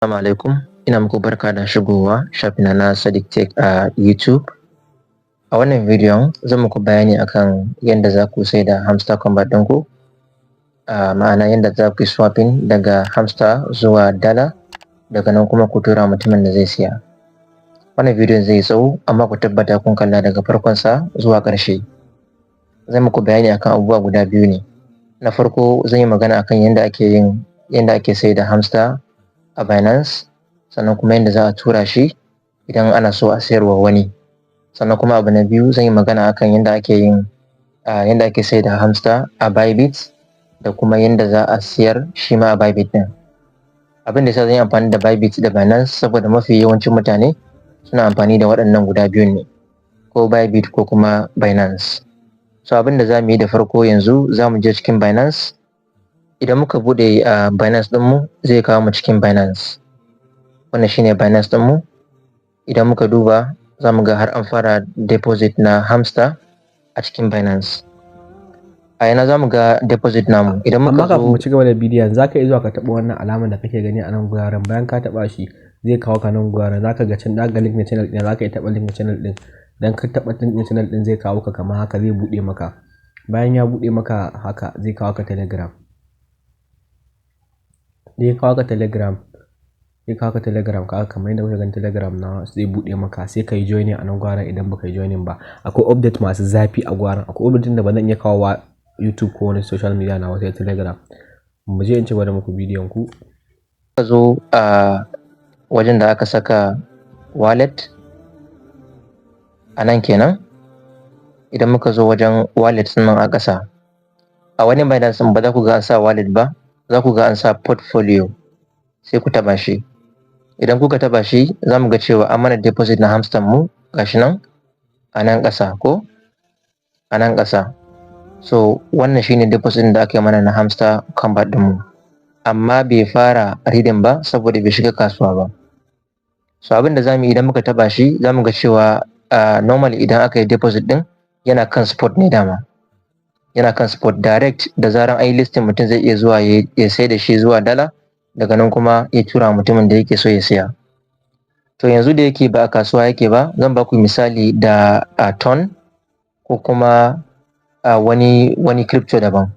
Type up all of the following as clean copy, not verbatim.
Assalamu alaikum, ina muku barka da shigowa shafina na Sadiq Tech a YouTube. A wannan bidiyon zan muku bayani akan yadda za ku sai da hamster combat ɗinku, ma'ana yadda za ku yi swapping daga hamster zuwa dala, daga nan kuma ku tura mutumin da zai siya. Wannan bidiyon zai yi tsawo amma ku tabbata kun kalla daga farkon sa zuwa ƙarshe. Zan muku bayani akan abubuwa guda biyu ne. Na farko zan yi magana akan yadda ake sai da hamster a Binance, sannan kuma yadda za a tura shi idan ana so a sayarwa wani. Sannan kuma abu na biyu zan yi magana akan yadda ake sai da hamster a Bybit da kuma yadda za a siyar shi ma a Bybit ɗin. Abin da yasa zan yi amfani da Bybit da Binance saboda mafi yawancin mutane suna amfani da waɗannan guda biyun ne, ko Bybit ko kuma Binance. So abin da za mu yi da farko yanzu za mu je cikin Binance. Idan muka buɗe Binance ɗinmu zai kawo mu cikin Binance. Wannan shine Binance ɗinmu. Idan muka duba za mu ga har an fara deposit na hamster a cikin Binance. A yana za mu ga deposit namu. Idan muka zo, kafin mu ci gaba da bidiyon za ka iya zuwa ka taɓa wannan alamar da kake gani a nan guraren. Bayan ka taɓa shi zai kawo ka nan guraren, za ka ga can ɗaga link na channel ɗin, za ka iya taɓa link na channel ɗin. Idan ka taɓa link na channel ɗin zai kawo ka kamar haka, zai buɗe maka. Bayan ya buɗe maka haka zai kawo ka Telegram. Zai kawo ka Telegram ka kamar yadda kuka gani Telegram na zai buɗe maka, sai ka yi joining a nan gwaran. Idan baka yi joining ba, akwai update masu zafi a gwaran. Akwai update da ba zan iya kawo wa YouTube ko wani social media na wasu Telegram. Mu je in ci gaba da muku bidiyon ku. ka zo a wajen da aka saka wallet a nan kenan. Idan muka zo wajen wallet nan a ƙasa, a wani Binance ba za ku ga an sa wallet ba, za ku ga an sa portfolio. Sai ku taɓa shi. Idan kuka taɓa shi za mu ga cewa an mana deposit na hamster mu gashi nan a nan ƙasa, ko a nan ƙasa. So wannan shine deposit da aka yi mana na hamster combat ɗinmu, amma bai fara reading ba saboda bai shiga kasuwa ba. So abin da za mu yi idan muka taɓa shi za mu ga cewa normally idan aka yi deposit ɗin yana kan spot ne dama. Yana kan spot direct, da zaran an yi listing mutum zai iya zuwa ya sai da shi zuwa dala, daga nan kuma ya tura mutumin da yake so ya siya. To yanzu da yake ba a kasuwa yake ba, zan ba ku misali da ton ko kuma wani crypto daban.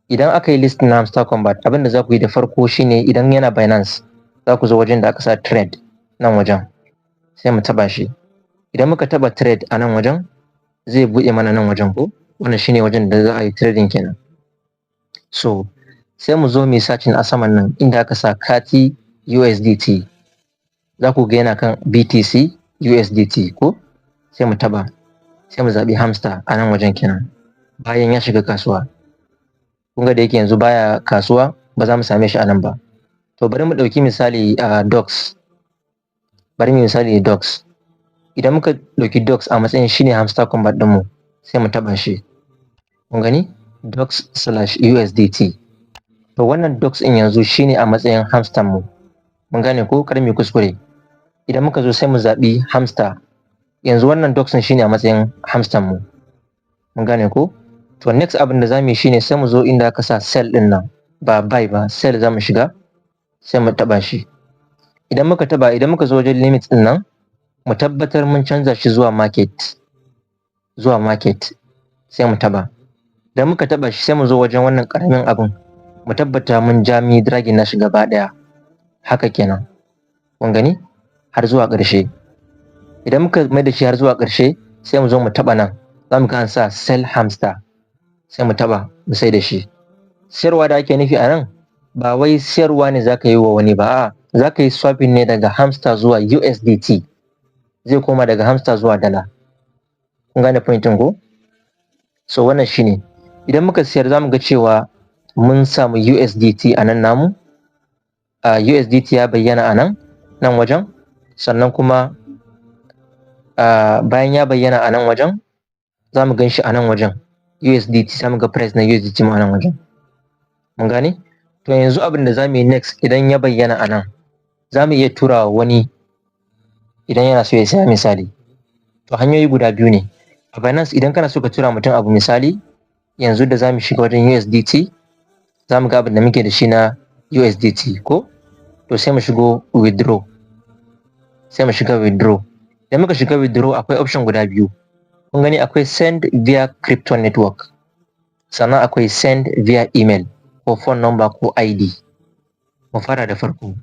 Idan aka yi listing na hamster combat, abin da za ku yi da farko shine idan yana Binance za ku zo wajen da aka sa trade nan wajen, sai mu taba shi. Idan muka taba trade a nan wajen zai buɗe mana nan wajen, ko wannan shine wajen da za a yi trading kenan. So sai mu zo mu searching a saman nan inda aka sa Kati USDT. Za ku ga yana kan BTC USDT, ko sai mu taba, sai mu zaɓi hamster a nan wajen kenan. Bayan ya shiga kasuwa, kun ga da yake yanzu baya kasuwa ba za mu same shi a nan ba. To bari mu ɗauki misali dox. Bari mu misali dox. Idan muka ɗauki dox a matsayin shine hamster combat ɗinmu, sai mu taɓa shi. Kun gani dox/USDT. To wannan dox ɗin yanzu shine a matsayin hamster mu. Mun gane ko, kar mu kuskure. Idan muka zo sai mu zaɓi hamster. Yanzu wannan dox ɗin shine a matsayin hamster mu. Mun gane ko. To next abin da za mu yi shine sai mu zo inda aka sa sell ɗin nan, ba buy ba, sell za mu shiga, sai mu taɓa shi. Idan muka zo wajen limit ɗin nan, mu tabbatar mun canza shi zuwa market, sai mu taɓa. Idan muka taɓa shi sai mu zo wajen wannan ƙaramin abin, mu tabbata mun ja mi dragging na shi gaba ɗaya. Haka kenan. Kun gani? Har zuwa ƙarshe. Idan muka mai da shi har zuwa ƙarshe sai mu zo mu taɓa nan. Za mu ga an sa sell hamster. Sai mu taɓa mu sai da shi. Sayarwa da ake nufi a nan ba wai sayarwa ne za ka yi wa wani ba, a'a za ka yi swapping ne daga hamster zuwa USDT. Zai koma daga hamster zuwa dala. Kun gane pointin ko? So wannan shine. Idan muka siyar za mu ga cewa mun samu USDT a nan namu. USDT ya bayyana a nan wajen. Sannan kuma bayan ya bayyana a nan wajen, za mu gan shi a nan wajen. USDT, za mu ga price na USDT ma a nan wajen. Mun gane? To yanzu abin da za mu yi next, idan ya bayyana a nan, za mu iya tura wa wani idan yana so ya saya misali. To hanyoyi guda biyu ne. A Binance idan kana so ka tura mutum abu misali, yanzu da za mu shiga wajen USDT, za mu ga abin da muke da shi na USDT, ko to sai mu shigo withdraw, sai mu shiga withdraw. Idan muka shiga withdraw akwai option guda biyu, kun gani akwai send via crypto network, sannan akwai send via email ko phone number ko ID. Mu fara da farko,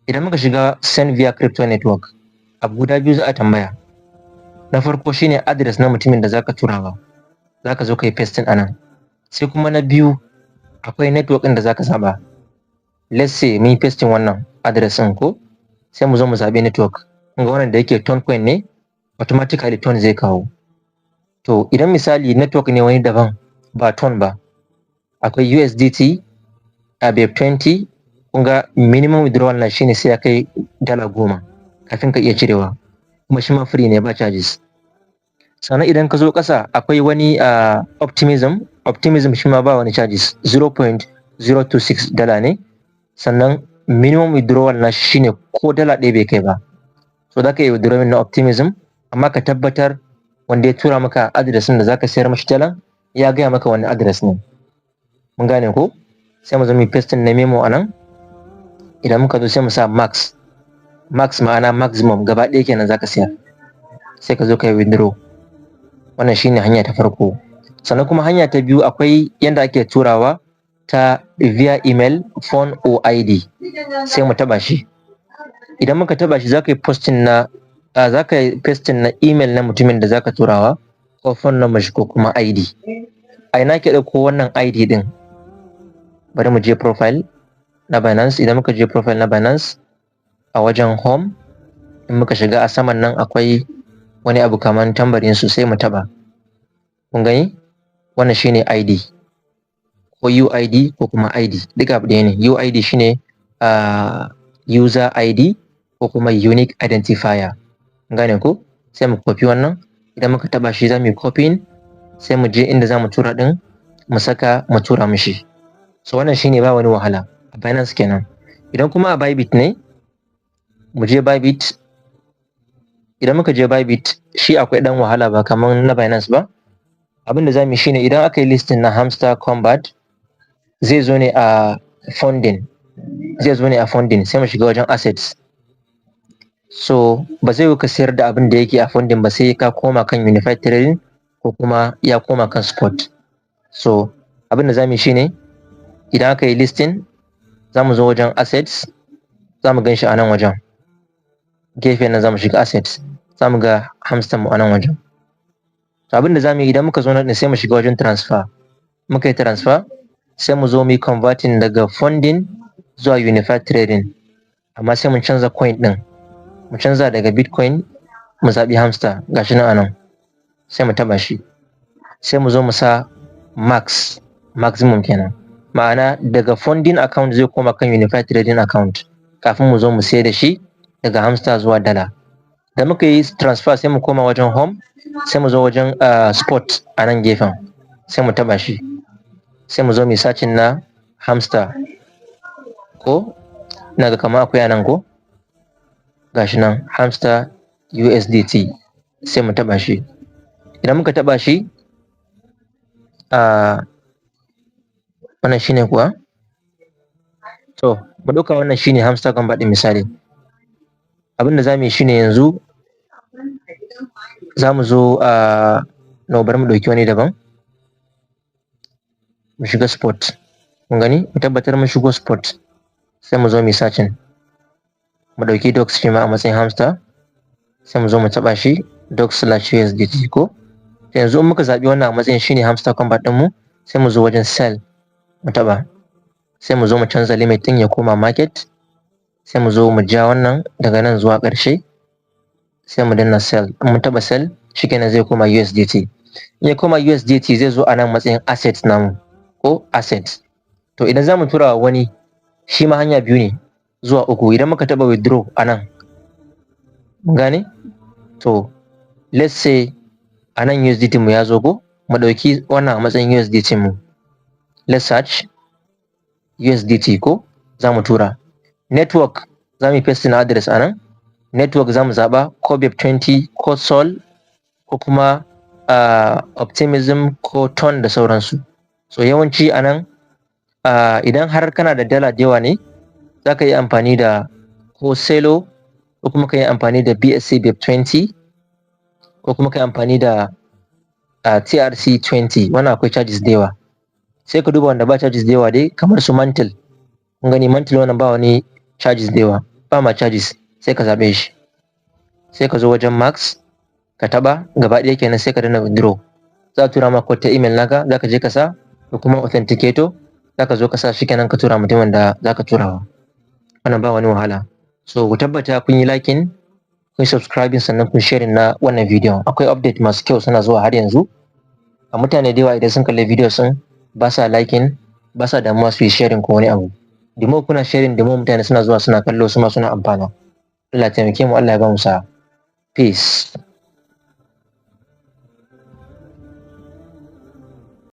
idan muka shiga send via crypto network abu guda biyu za a tambaya. Na farko shine address na mutumin da zaka turawa, zaka zo kai pasting anan. Sai kuma na biyu akwai network ɗin da zaka zaba. Let's say mun pasting wannan address ɗin ko, sai mu zo mu zabi network. Kun ga wannan da yake Toncoin ne, automatically Ton zai kawo. To idan misali network ne wani daban ba Ton ba, akwai USDT a BEP20, kun ga minimum withdrawal na shine sai ya kai $10 kafin ka iya cirewa, kuma shi ma free ne ba charges. Sannan idan ka zo ƙasa akwai wani Optimism shi ma ba wani charges, $0.026 ne. Sannan minimum withdrawal na shine ko $1 bai kai ba. So za ka yi withdrawal na Optimism, amma ka tabbatar wanda ya tura maka address da zaka sayar mashi dalan ya gaya maka wani address ne. Mun gane ko? Sai mu zo mu pasting na memo anan. Idan muka zo sai mu sa max ma'ana maximum gaba ɗaya kenan zaka sayar. Sai ka zo ka yi withdraw. Wannan shine hanya ta farko. Sannan kuma hanya ta biyu akwai yanda ake turawa ta via email, phone or ID. Sai mu taba shi. Idan muka taba shi zaka yi pasting na email na mutumin da zaka turawa ko phone number shi ko kuma ID. A ina ke ɗauko wannan ID din? Bari mu je profile na Binance. Idan muka je profile na Binance a wajen home, in muka shiga a saman nan akwai wani abu kaman tambarin su, sai mu taba. Kun gani? Wannan shine ID ko UID ko kuma ID, duka abu ɗaya ne. UID shine user ID ko kuma unique identifier. Gane ko? Sai mu copy wannan. Idan muka taba shi za mu yi copying, sai mu je inda za mu tura din mu saka mu tura mishi. So wannan shine ba wani wahala a Binance kenan. Idan kuma a Bybit ne, mu je Bybit. Idan muka je Bybit shi akwai dan wahala ba kaman na Binance ba. Abin da za mu yi shine idan aka yi listing na Hamster Combat zai zo ne a funding, sai mu shiga wajen assets. So ba zai ka sayar da abin da yake a funding ba sai ka koma kan Unified Trading ko kuma ya koma kan spot. So abin da za mu yi shine idan aka yi listing za mu zo wajen assets, za mu gan shi a nan wajen gefe nan, za mu shiga assets, za mu ga hamster mu a nan wajen. To abin da za mu yi idan muka zo nan sai mu shiga wajen transfer. Muka yi transfer sai mu zo mu yi converting daga funding zuwa Unified Trading, amma sai mu canza coin din, mu canza daga Bitcoin mu zaɓi hamster, gashi nan anan. Sai mu taba shi, sai mu zo mu sa maximum kenan, ma'ana daga funding account zai koma kan Unified Trading account kafin mu zo mu sayar da shi daga hamster zuwa dala. Da muka yi transfer sai mu koma wajen home, sai mu zo wajen spot a nan gefen, sai mu taba shi, sai mu zo mu searching na hamster ko ina ga kamar akwai anan ko, gashi nan hamster USDT, sai mu taba shi. Idan muka taba shi wannan shine kuwa, to mu ɗauka wannan shine hamster combat din misali. Abin da za mu yi shine yanzu za mu zo no bari mu ɗauki wani daban, mu shiga spot. Kun gani? Mu tabbatar mun shigo spot, sai mu zo mu searching, mu ɗauki docs shi ma a matsayin hamster, sai mu zo mu taɓa shi docs/USDT ko. Yanzu in muka zaɓi wannan a matsayin shine hamster combat ɗin mu, sai mu zo wajen sell mu taɓa, sai mu zo mu canza limit ɗin ya koma market, sai mu zo mu ja wannan daga nan zuwa ƙarshe, sai mu danna sell. In mun taɓa sell shikenan zai koma USDT. In ya koma USDT zai zo a nan matsayin assets namu ko assets. To idan za mu tura wa wani shi ma hanya biyu ne zuwa uku. Idan muka taɓa withdraw a nan, gane? To let's say a nan USDT mu ya zo ko, mu ɗauki wannan a matsayin USDT mu. Let's search USDT ko, za mu tura. Network za mu yi pasting address a nan. Network za mu zaɓa ko BEP20 ko Sol ko kuma Optimism ko Ton da sauransu. So yawanci a nan idan har kana da dala da yawa ne, za ka yi amfani da ko Selo ko kuma ka yi amfani da BSC BIP 20 ko kuma ka yi amfani da TRC 20. Wannan akwai charges da yawa, sai ka duba wanda ba charges da yawa dai kamar su Mantle. Kun gani Mantle wannan ba wani charges da yawa, ba ma charges, sai ka zaɓe shi. Sai ka zo wajen Max ka taɓa gaba ɗaya kenan, sai ka danna withdraw. Za a tura maka ta email naka, za ka je ka sa da kuma authenticator, za ka zo ka sa shi kenan ka tura mutumin da za ka turawa. Wannan ba wani wahala. So ku tabbata kun yi liking, kun subscribing, sannan kun sharing na wannan bidiyon. Akwai update masu kyau suna zuwa har yanzu. A mutane da yawa idan sun kalli video sun ba sa liking, ba sa damuwa su yi sharing ko wani abu. Da more kuna sharing, da more mutane suna zuwa suna kallo, su ma suna amfana. Allah ya taimake mu, Allah ya ba mu sa'a. Peace.